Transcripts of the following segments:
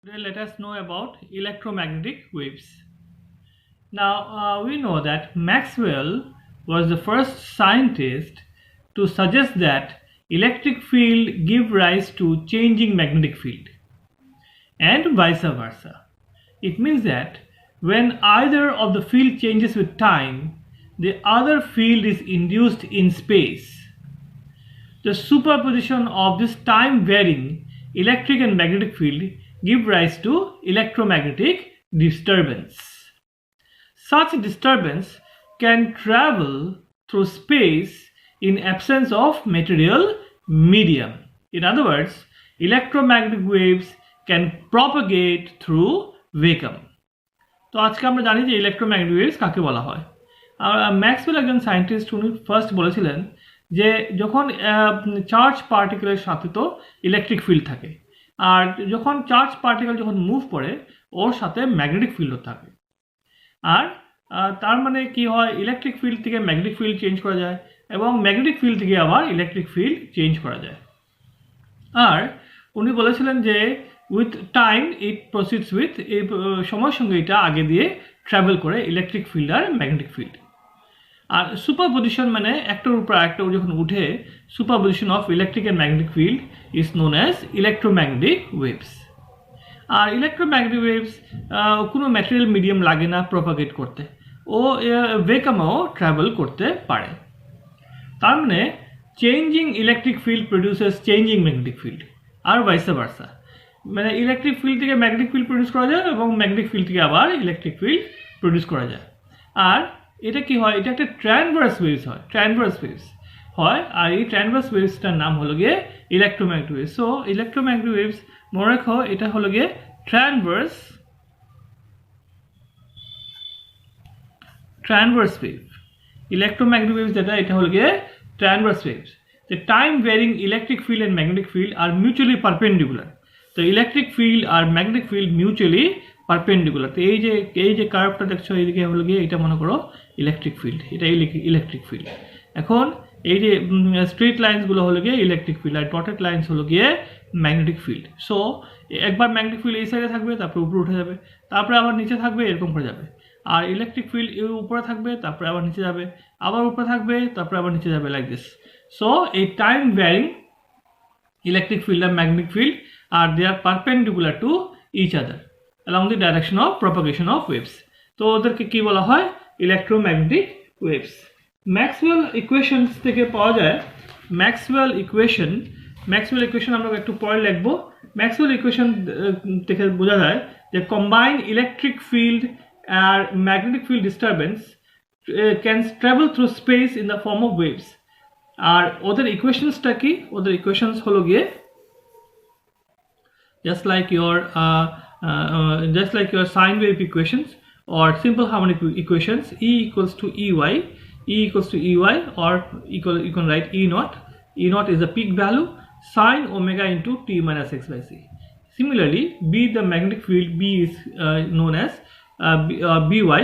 Today let us know about electromagnetic waves. Now we know that Maxwell was the first scientist to suggest that electric field give rise to changing magnetic field and vice versa. It means that when either of the field changes with time, the other field is induced in space. The superposition of this time varying electric and magnetic field give rise to electromagnetic disturbance. Such disturbance can travel through space in absence of material medium. In other words, electromagnetic waves can propagate through vacuum. তো আজকে আমরা জানি যে electromagnetic waves কাকে বলা হয়। Maxwell একজন scientist, উনি ফার্স্ট বলেছিলেন যে যখন চার্জ পার্টিকেলের সাথে তো ইলেকট্রিক ফিল্ড থাকে, আর যখন চার্জ পার্টিকেল যখন মুভ করে ওর সাথে ম্যাগনেটিক ফিল্ডও থাকে। আর তার মানে কি হয়, ইলেকট্রিক ফিল্ড থেকে ম্যাগনেটিক ফিল্ড চেঞ্জ করা যায় এবং ম্যাগনেটিক ফিল্ড থেকে আবার ইলেকট্রিক ফিল্ড চেঞ্জ করা যায়। আর উনি বলেছিলেন যে with time it proceeds with, এই সময়ের সঙ্গে এটা আগে দিয়ে ট্রাভেল করে ইলেকট্রিক ফিল্ড আর ম্যাগনেটিক ফিল্ড। আর সুপারপজিশন মানে একটার উপর একটা যখন উঠে, superposition of electric and magnetic field is known as electromagnetic waves. আর ইলেকট্রোম্যাগনেটিক ওয়েভস কোনো ম্যাটেরিয়াল মিডিয়াম লাগে না প্রপাগেট করতে, ও ভ্যাকুয়ামেও ট্রাভেল করতে পারে। তার মানে changing electric field produces changing magnetic field আর ভাইসা ভার্সা। মানে ইলেকট্রিক ফিল্ড থেকে ম্যাগনেটিক ফিল্ড প্রডিউস করা যায় এবং ম্যাগনেটিক ফিল্ড থেকে আবার ইলেকট্রিক ফিল্ড প্রডিউস করা যায়। আর এটা কি হয়, এটা একটা ট্রানভার্স ওয়েভস হয়, ট্রানভার্স ওয়েভস হয়। আর এই ট্রানভার্স ওয়েভসটার নাম হলো গিয়ে electromagnetic waves. So electromagnetic waves মনে রাখো, এটা হলো গিয়ে ট্রানভার্স ওয়েভ। ইলেকট্রোম্যাগনেটিক ওয়েভস যেটা, এটা হলো গিয়ে ট্রানভার্স waves. The time varying electric field and magnetic field are mutually perpendicular. তো ইলেকট্রিক ফিল্ড আর ম্যাগনেটিক ফিল্ড মিউচুয়ালি পারপেন্ডিকুলার। তো এই যে কার্ভটা দেখছো, এইদিকে হলো গিয়ে এটা মনে করো ইলেকট্রিক ফিল্ড, এটা ইলেকট্রিক ফিল্ড। এখন এই যে স্ট্রেট লাইন্সগুলো হলো গিয়ে ইলেকট্রিক ফিল্ড আর ডটেড লাইন্স হলো গিয়ে ম্যাগনেটিক ফিল্ড। সো একবার ম্যাগনেটিক ফিল্ড এই সাইডে থাকবে, তারপরে উপরে উঠে যাবে, তারপরে আবার নিচে থাকবে, এরকম করে যাবে। আর ইলেকট্রিক ফিল্ড উপরে থাকবে, তারপরে আবার নিচে যাবে, আবার উপরে থাকবে, তারপরে আবার নিচে যাবে, লাইক দিস। সো এই time varying electric field and magnetic field they are perpendicular to each other along the direction of propagation of waves. তো ওদেরকে কি বলা হয়, ইলেকট্রোম্যাগনেটিক ওয়েভস। ম্যাক্সওয়েল ইকুয়েশনস থেকে পাওয়া যায় ম্যাক্সওয়েল ইকুয়েশন আমরা একটু পরে লিখবো। ম্যাক্সওয়েল ইকুয়েশন থেকে বোঝা যায় যে কম্বাইন ইলেকট্রিক ফিল্ড আর magnetic field disturbance can travel through space in the form of waves. আর ওদের ইকুয়েশনসটা কি, ওদের ইকুয়েশনস হলো গিয়ে just like your sine wave equations or simple harmonic equations, E equals to EY, or you can write E naught is the peak value, sine omega into t minus x by c. Similarly, B, the magnetic field, B is known as By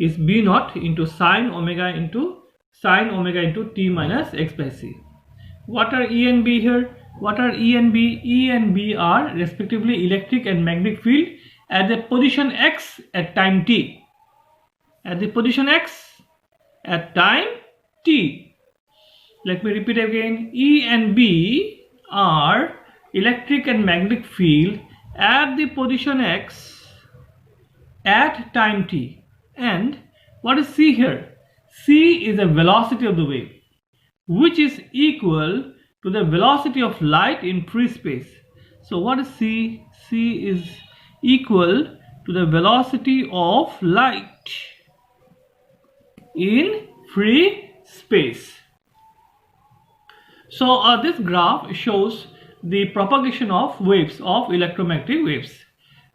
is B naught into sine omega into t minus x by c. What are E and B here? What are E and B? E and B are respectively electric and magnetic field at the position x at time t. At the position x at time t. Let me repeat again. E and B are electric and magnetic field at the position x at time t. And what is C here? C is the velocity of the wave, which is equal to the velocity of light in free space. So what is C? C is equal to the velocity of light in free space. So this graph shows the propagation of waves, of electromagnetic waves.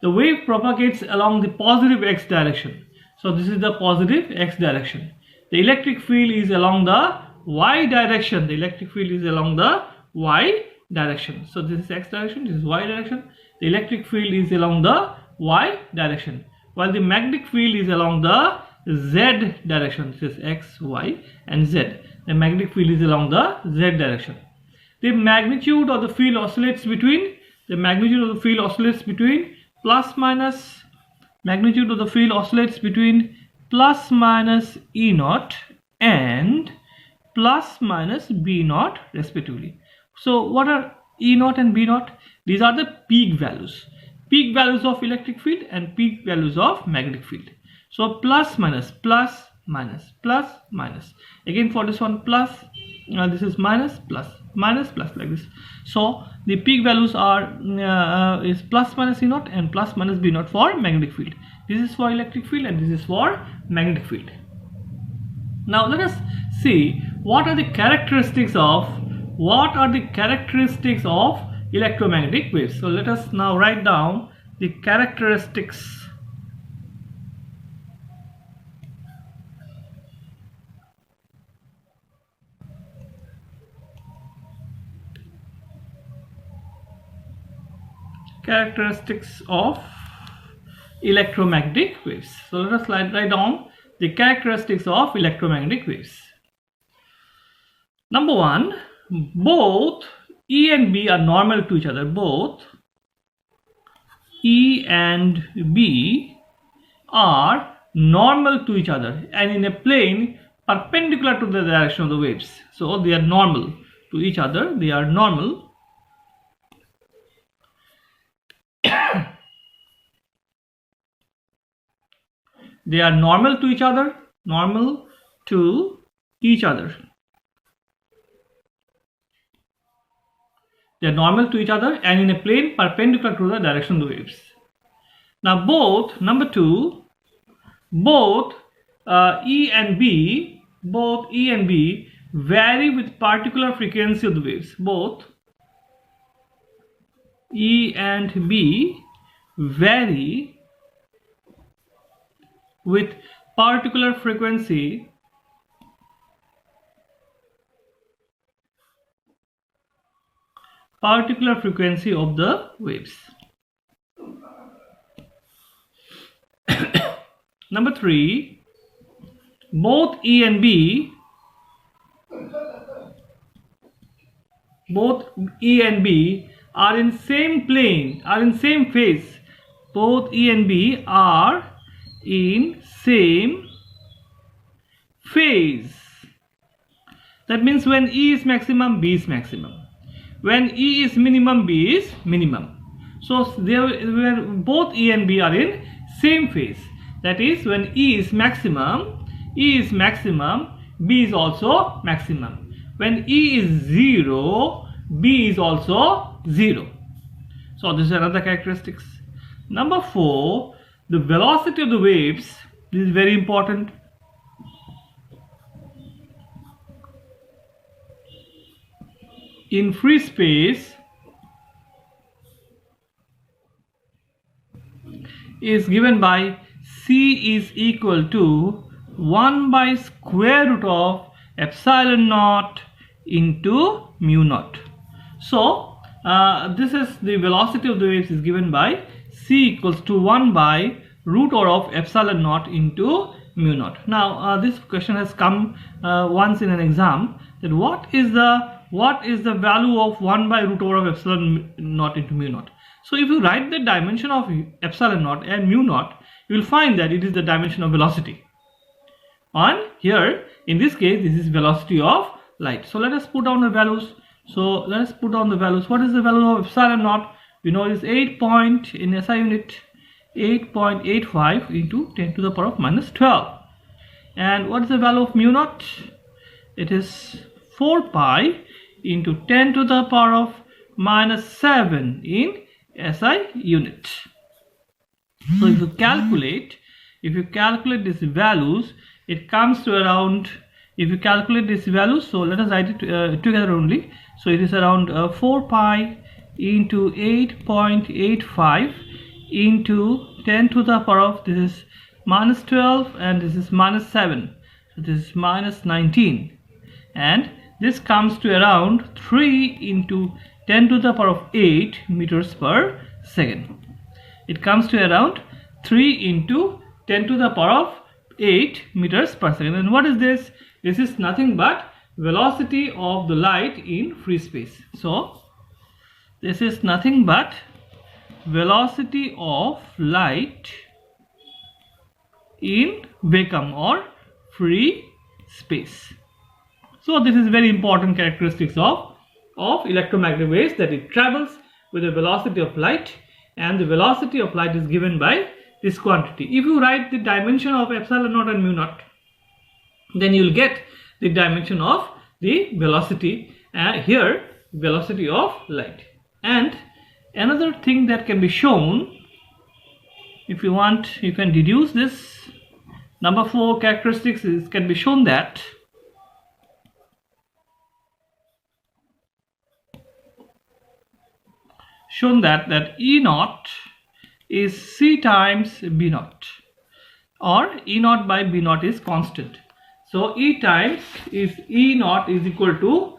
The wave propagates along the positive x direction. So this is the positive x direction. The electric field is along the y direction. The electric field is along the y direction. So this is x direction, this is y direction. The electric field is along the y direction, while the magnetic field is along the z direction. This is x, y and z. The magnetic field is along the z direction. The magnitude of the field oscillates between plus minus magnitude of the field oscillates between plus minus E naught and plus minus B naught respectively. So what are E naught and B naught? These are the peak values of electric field and peak values of magnetic field. So plus minus, plus minus, plus minus. Again for this one plus, this is minus, plus, minus, plus, like this. So the peak values are is plus minus E naught and plus minus B naught for magnetic field. This is for electric field and this is for magnetic field. Now let us see what are the characteristics of electromagnetic waves. So let us now write down the characteristics of electromagnetic waves. So let us write down the characteristics of electromagnetic waves. Number one, both E and B are normal to each other. Both E and B are normal to each other and in a plane perpendicular to the direction of the waves. So they are normal to each other. They are normal. They are normal to each other. Normal to each other. They are normal to each other and in a plane perpendicular to the direction of the waves. Now both, number two, both E and B vary with particular frequency of the waves. Both E and B vary with particular frequency of the waves. Number three, both E and B are in same plane, are in same phase. Both E and B are in same phase. That means when E is maximum, B is maximum. When E is minimum, B is minimum. So both E and B are in same phase. That is, when E is maximum, B is also maximum. When E is 0, B is also 0. So this is another characteristics. Number four, the velocity of the waves. This is very important. In free space is given by C is equal to 1 by square root of epsilon naught into mu naught. So this is the velocity of the waves is given by C equals to 1 by root over of epsilon naught into mu naught. Now this question has come once in an exam, that what is the value of 1 by root over of epsilon naught into mu naught. So if you write the dimension of epsilon naught and mu naught, you will find that it is the dimension of velocity. And here in this case, this is velocity of light. So let us put down the values. So let us put down the values. What is the value of epsilon naught? We know it is 8 point in SI unit, 8.85 into 10 to the power of minus 12. And what is the value of mu naught? It is 4 pi into 10 to the power of minus 7 in SI unit. So if you calculate these values, it comes to around, if you calculate these values, so let us write it together only. So it is around 4 pi into 8.85 into 10 to the power of, this is minus 12 and this is minus 7. So this is minus 19. And this comes to around 3 into 10 to the power of 8 meters per second. It comes to around 3 into 10 to the power of 8 meters per second. And what is this? This is nothing but velocity of the light in free space. So this is nothing but velocity of light in vacuum or free space. So this is very important characteristics of electromagnetic waves, that it travels with the velocity of light, and the velocity of light is given by this quantity. If you write the dimension of epsilon naught and mu naught, then you will get the dimension of the velocity, here velocity of light. And another thing that can be shown, if you want, you can deduce this. Number 4 characteristics can be shown that E naught is C times B naught, or E naught by B naught is constant. So E naught is equal to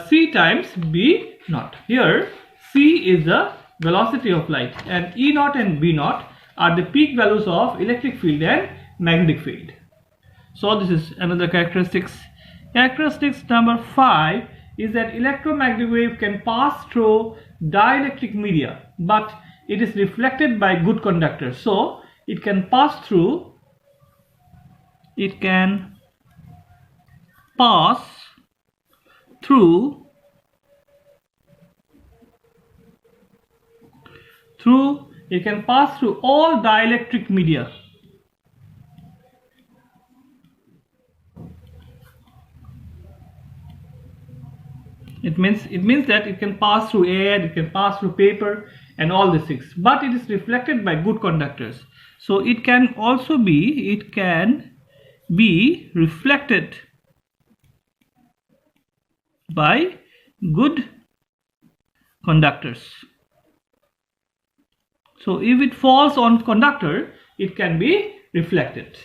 C times B naught. Here C is the velocity of light, and E naught and B naught are the peak values of electric field and magnetic field. So this is another characteristics. Characteristics number 5 is that electromagnetic wave can pass through dielectric media, but it is reflected by good conductors. So it can pass through all dielectric media. It means that it can pass through air, it can pass through paper and all these things, but it is reflected by good conductors. So it can be reflected by good conductors. So if it falls on conductor, it can be reflected.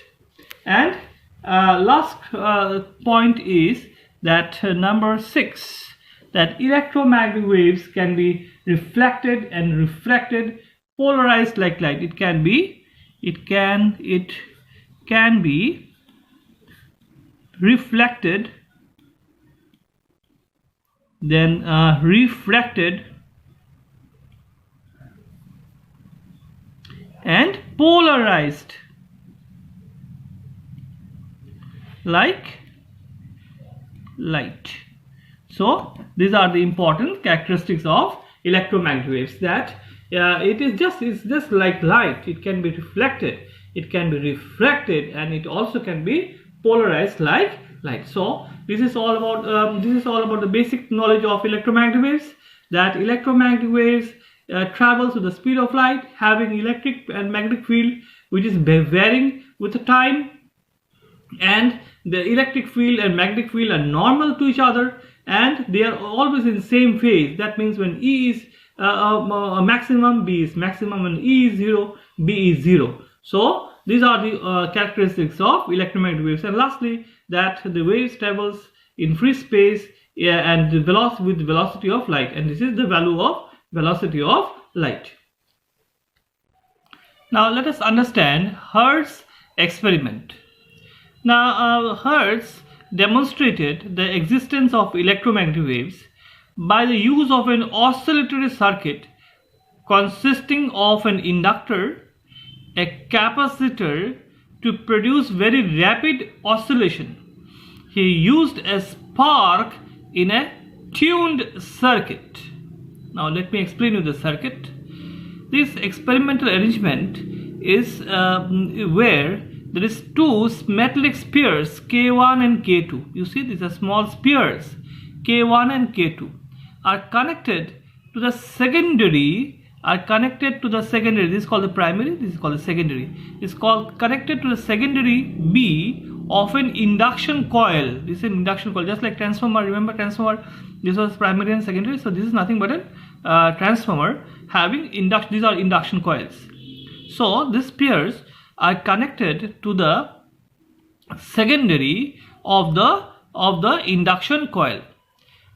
And last point is that number 6, that electromagnetic waves can be reflected and refracted, polarized like light. It can be reflected, then refracted and polarized like light. So these are the important characteristics of electromagnetic waves, that it's just like light. It can be reflected, it can be refracted, and it also can be polarized like light. So this is all about the basic knowledge of electromagnetic waves, that electromagnetic waves travels with the speed of light, having electric and magnetic field which is varying with the time, and the electric field and magnetic field are normal to each other, and they are always in the same phase. That means when E is maximum, B is maximum. When E is 0, B is 0. So these are the characteristics of electromagnetic waves. And lastly, that the waves travels in free space and the velocity with the velocity of light, and this is the value of velocity of light. Now let us understand Hertz experiment. Now Hertz demonstrated the existence of electromagnetic waves by the use of an oscillatory circuit consisting of an inductor, a capacitor, to produce very rapid oscillation. He used a spark in a tuned circuit. Now let me explain you the circuit. This experimental arrangement is where there is two metallic spheres K1 and K2. You see, these are small spheres K1 and K2 are connected to the secondary. This is called the primary, this is called the secondary. It's called connected to the secondary B of an induction coil. This is an induction coil, just like transformer. Remember transformer, this was primary and secondary. So this is nothing but a transformer having induction. These are induction coils. So these pairs are connected to the secondary of the induction coil.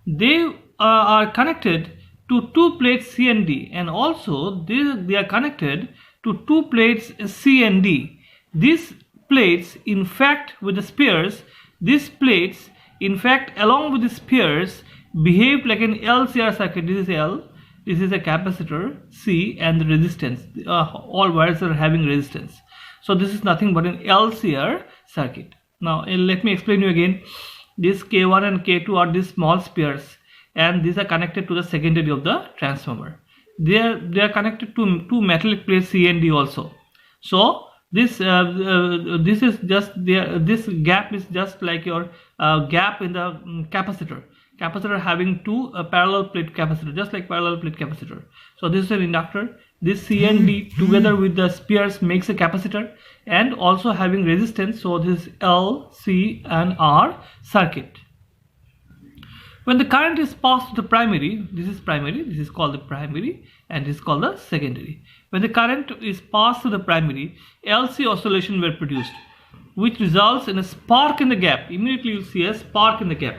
They are connected to two plates C and D, and also they are connected to two plates C and D. These plates, in fact, with the spheres, these plates, in fact, along with the spheres, behave like an LCR circuit. This is L. this is a capacitor C, and the resistance, all wires are having resistance. So this is nothing but an LCR circuit. Now let me explain you again. This K1 and K2 are these small spares, and these are connected to the secondary of the transformer. They are connected to two metallic plates C and D also. So this is just there. This gap is just like your gap in the capacitor. Capacitor having two parallel plate capacitor, just like parallel plate capacitor. So this is an inductor. This C and D together with the spares makes a capacitor, and also having resistance. So this is L, C and R circuit. When the current is passed to the primary, this is primary, this is called the primary, and this is called the secondary. When the current is passed to the primary, LC oscillation were produced, which results in a spark in the gap. Immediately you see a spark in the gap.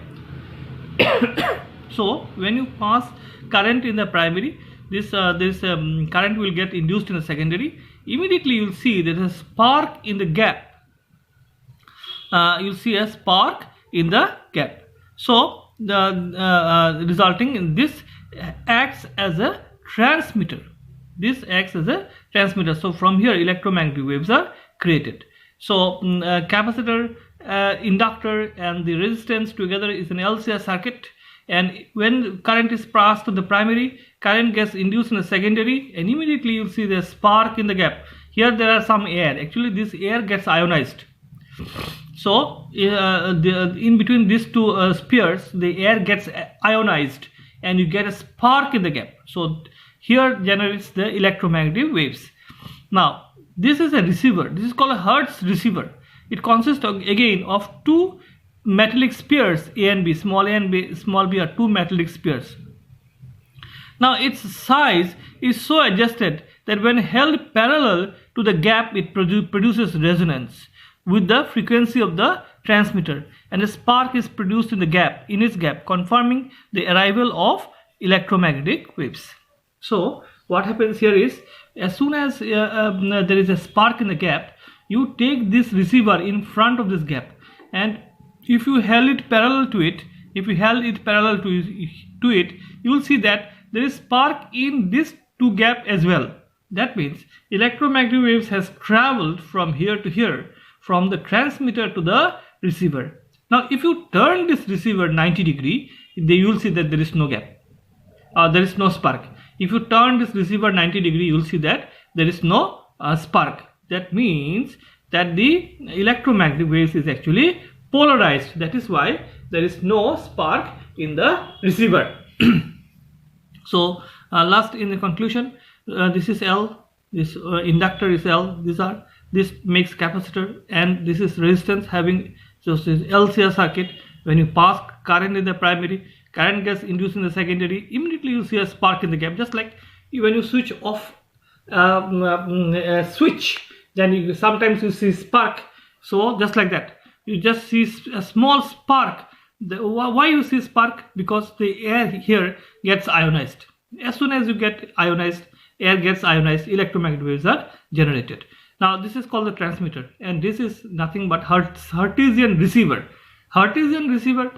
So when you pass current in the primary, this current will get induced in the secondary. Immediately you will see there is a spark in the gap. You'll see a spark in the gap. So the resulting in this acts as a transmitter. This acts as a transmitter. So from here electromagnetic waves are created. So capacitor, inductor and the resistance together is an LCR circuit, and when current is passed to the primary, current gets induced in the secondary, and immediately you will see the spark in the gap. Here there are some air. Actually this air gets ionized. So in between these two spheres, the air gets ionized and you get a spark in the gap. So here generates the electromagnetic waves. Now this is a receiver. This is called a Hertz receiver. It consists of, again, of two metallic spheres A and B. Small a and small b are two metallic spheres. Now its size is so adjusted that when held parallel to the gap, it produces resonance with the frequency of the transmitter, and a spark is produced in the gap, in its gap, confirming the arrival of electromagnetic waves. So what happens here is, as soon as there is a spark in the gap, you take this receiver in front of this gap, and if you held it parallel to it, you will see that there is spark in this two gap as well. That means electromagnetic waves has traveled from here to here, from the transmitter to the receiver. Now if you turn this receiver 90 degree, you will see that there is no gap, there is no spark. If you turn this receiver 90 degree, you will see that there is no spark. That means that the electromagnetic waves is actually polarized. That is why there is no spark in the receiver. So last, in the conclusion, this is L, this inductor is L, this makes capacitor, and this is resistance having, so this is LCR circuit. When you pass current in the primary, current gets induced in the secondary, immediately you see a spark in the gap. Just like when you switch off a switch, then sometimes you see spark. So just like that, you just see a small spark. Why you see spark? Because the air here gets ionized. As soon as you get ionized, air gets ionized, electromagnetic waves are generated. Now this is called the transmitter, and this is nothing but Hertzian receiver. Hertzian receiver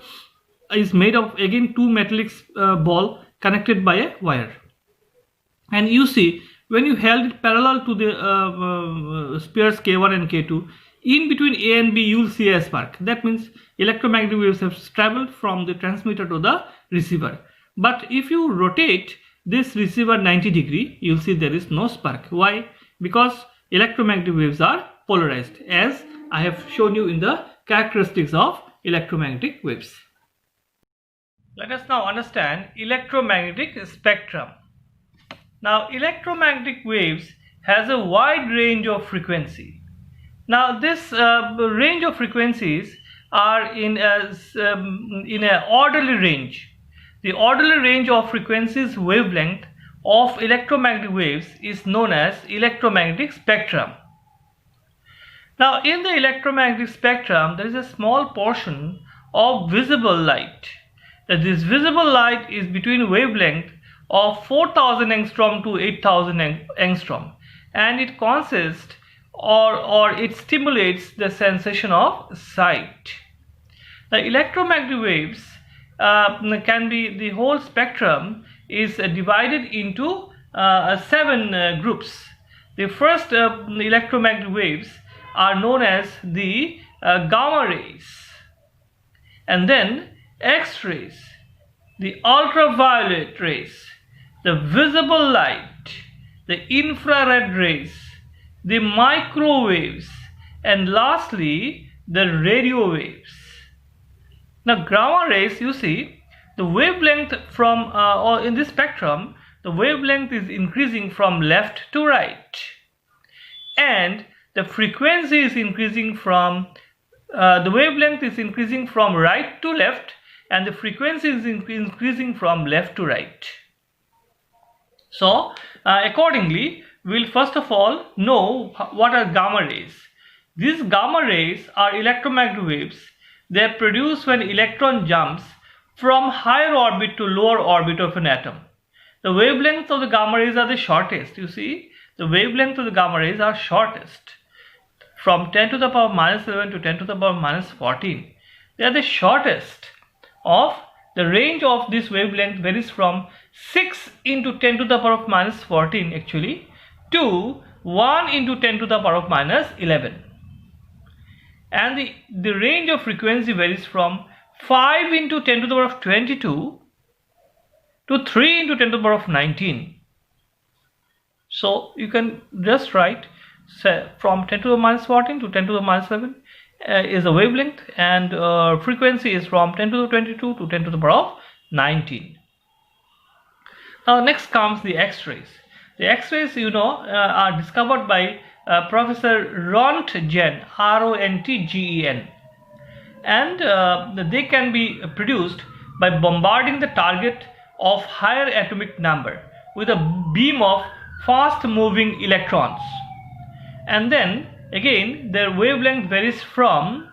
is made of, again, two metallic ball connected by a wire. And you see, when you held it parallel to the spares K1 and K2, in between A and B you will see a spark. That means electromagnetic waves have traveled from the transmitter to the receiver. But if you rotate this receiver 90 degree, you will see there is no spark. Why? Because electromagnetic waves are polarized, as I have shown you in the characteristics of electromagnetic waves. Let us now understand electromagnetic spectrum. Now electromagnetic waves has a wide range of frequency. Now this range of frequencies are in an orderly range. The orderly range of frequencies wavelength of electromagnetic waves is known as electromagnetic spectrum. Now in the electromagnetic spectrum, there is a small portion of visible light. That this visible light is between wavelength of 4000 angstrom to 8000 angstrom, and it consists or it stimulates the sensation of sight. The electromagnetic waves can be, the whole spectrum is divided into 7 groups. The first electromagnetic waves are known as the gamma rays, and then X-rays, the ultraviolet rays, the visible light, the infrared rays, the microwaves, and lastly the radio waves. Now gamma rays, you see, the wavelength from or in this spectrum, the wavelength is increasing from left to right, and the frequency is increasing from the wavelength is increasing from right to left, and the frequency is increasing from left to right. So accordingly, we will first of all know what are gamma rays. These gamma rays are electromagnetic waves. They are produced when electron jumps from higher orbit to lower orbit of an atom. The wavelengths of the gamma rays are the shortest. You see, the wavelengths of the gamma rays are shortest, from 10 to the power minus 11 to 10 to the power minus 14. They are the shortest of the range of this wavelength varies from 6 into 10 to the power of minus 14 actually to 1 into 10 to the power of minus 11. And the range of frequency varies from 5 into 10 to the power of 22 to 3 into 10 to the power of 19. So you can just write, say, from 10 to the minus 14 to 10 to the minus 11 is the wavelength, and frequency is from 10 to the 22 to 10 to the power of 19. Now next comes the X-rays. The X-rays, you know, are discovered by Professor Rontgen, R-O-N-T-G-E-N, and they can be produced by bombarding the target of higher atomic number with a beam of fast moving electrons, and then again their wavelength varies from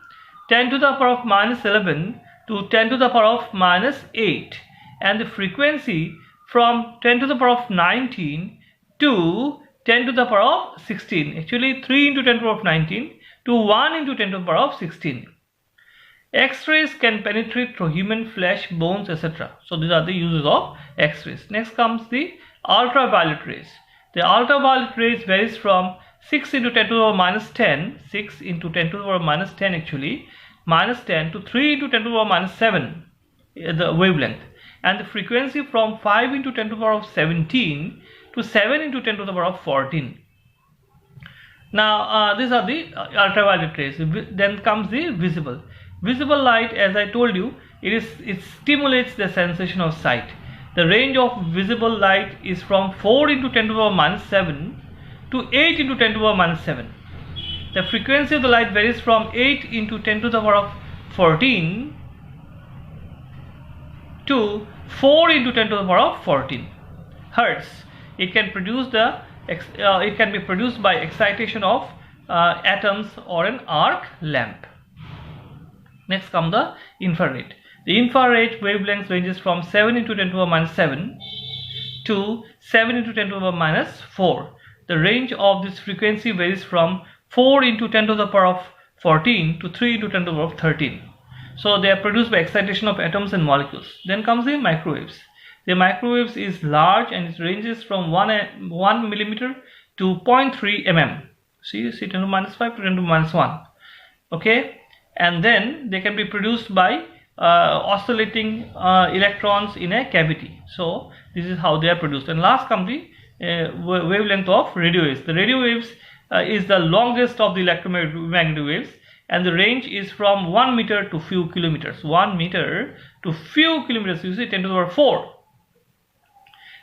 10 to the power of minus 11 to 10 to the power of minus 8, and the frequency from 10 to the power of 19 to 10 to the power of 16, actually 3 into 10 to the power of 19 to 1 into 10 to the power of 16. X-rays can penetrate through human flesh, bones, etc. So these are the uses of X-rays. Next comes the ultraviolet rays. The ultraviolet rays varies from 6 into 10 to the power minus 10, 6 into 10 to the power minus 10 actually, minus 10 to 3 into 10 to the power minus 7, the wavelength, and the frequency from 5 into 10 to the power of 17 to 7 into 10 to the power of 14. Now these are the ultraviolet rays. Then comes the visible. Visible light, as I told you, it stimulates the sensation of sight. The range of visible light is from 4 into 10 to the power minus 7 to 8 into 10 to the power minus 7. The frequency of the light varies from 8 into 10 to the power of 14 to 4 into 10 to the power of 14 hertz. It can be produced by excitation of atoms or an arc lamp. Next comes the infrared. The infrared wavelength ranges from 7 into 10 to the power minus 7 to 7 into 10 to the power minus 4. The range of this frequency varies from 4 into 10 to the power of 14 to 3 into 10 to the power of 13. So they are produced by excitation of atoms and molecules. Then comes the microwaves. The microwaves is large and it ranges from 1 millimeter to 0.3 mm. See 10 to the minus 5 to 10 to the minus 1. Okay. And then they can be produced by oscillating electrons in a cavity. So this is how they are produced. And last comes the wavelength of radio waves. The radio waves is the longest of the electromagnetic waves, and the range is from 1 meter to few kilometers. 1 meter to few kilometers. You see 10 to the power 4.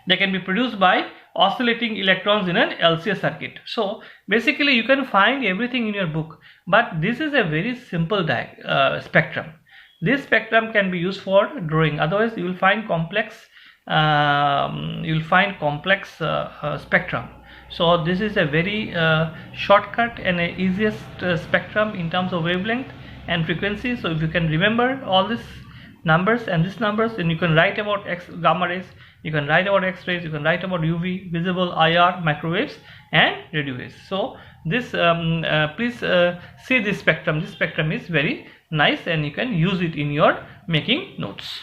They can be produced by oscillating electrons in an LCA circuit. So basically you can find everything in your book, but this is a very simple spectrum. This spectrum can be used for drawing. Otherwise you will find complex spectrum. So this is a very shortcut and a easiest spectrum in terms of wavelength and frequency. So if you can remember all these numbers and these numbers, then you can write about gamma rays, you can write about X-rays, you can write about UV, visible, IR, microwaves and radio waves. So this please see this spectrum. This spectrum is very nice and you can use it in your making notes.